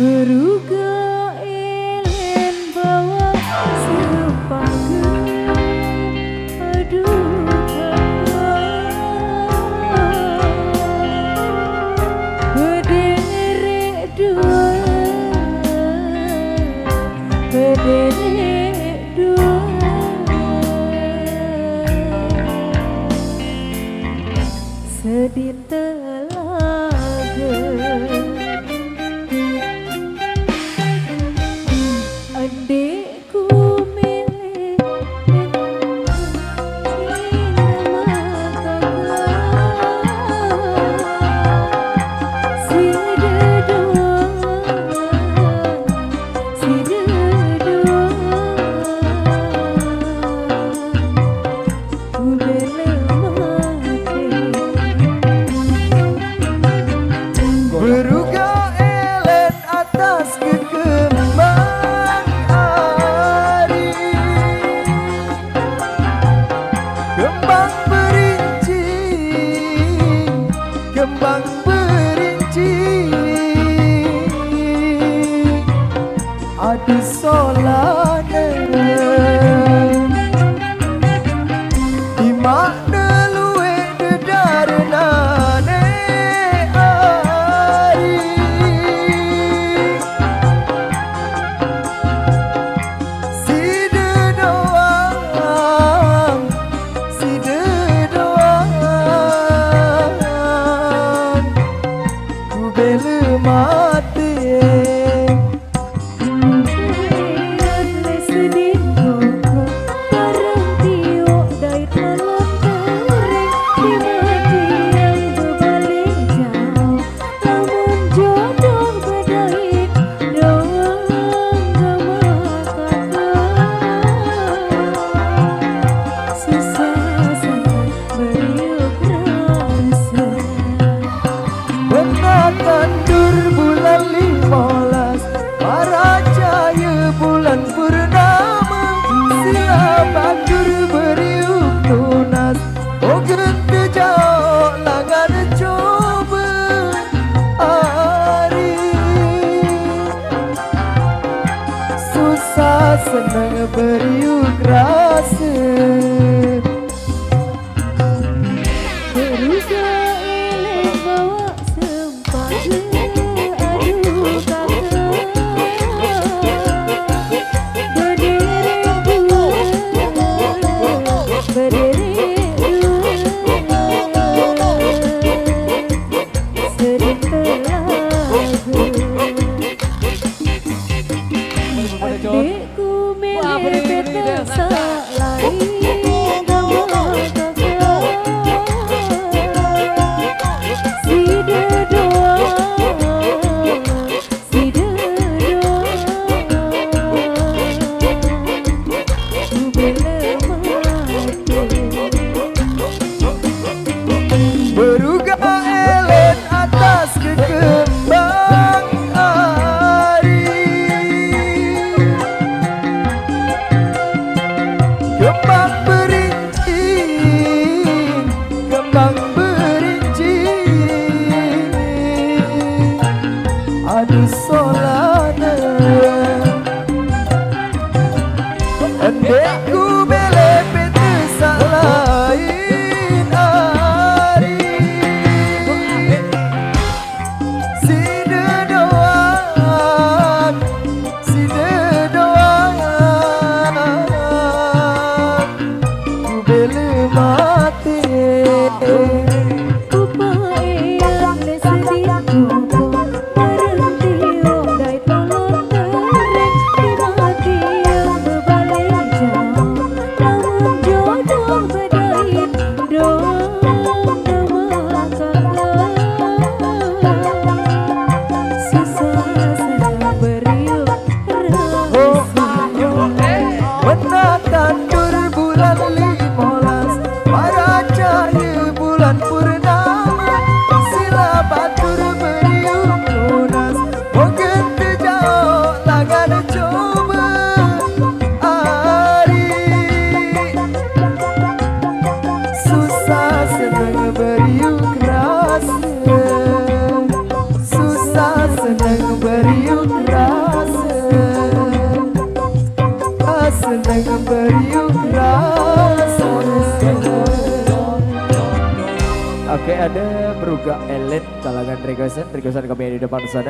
Beruga elen bawa sepanggung, aduh berderet dua, berderet dua, sedih telaga. Adikku milik si dedua, si dedua, ku bela mati. Beruga elen atas kekembang hari, kembang berinci, kembang berinci, adu solana di makna luwe dedarenane hari, si dedoang, si dedoang, ku bela mati. Tandur bulan 15, para cahaya bulan purnama, sila batur beriuk tunas, oh genti jauh langan coba hari, susah senang beriuk rasa. Beruga elen bawa sepanggung, aduh kakak, berderet dua, berderet dua, sedih telaga. Adikku milik beta lain bawa kakak, si dedua, si dedua, ku bela mati. Beruga elen atas kekembang hari, kembang berinci, kembang berinci, adu solana. Adikku bela pete sak lain hari, si dedoang, si dedoang, ku bela mati. Upaya le sedih kuku, berhenti dai tolong tereng, di mati yang berbalik jauh, namun jodoh berdait doang nama kakak, susah senang beriuk rasa. Benar tandur bulan 15, para cahaya bulan purnama, sila batur beriuk lunas, oh genti jauh langan coba hari, susah senang beriuk rasa, susah senang beriuk Oke, ada Beruga Elit kalangan requestan kami yang di depan sana.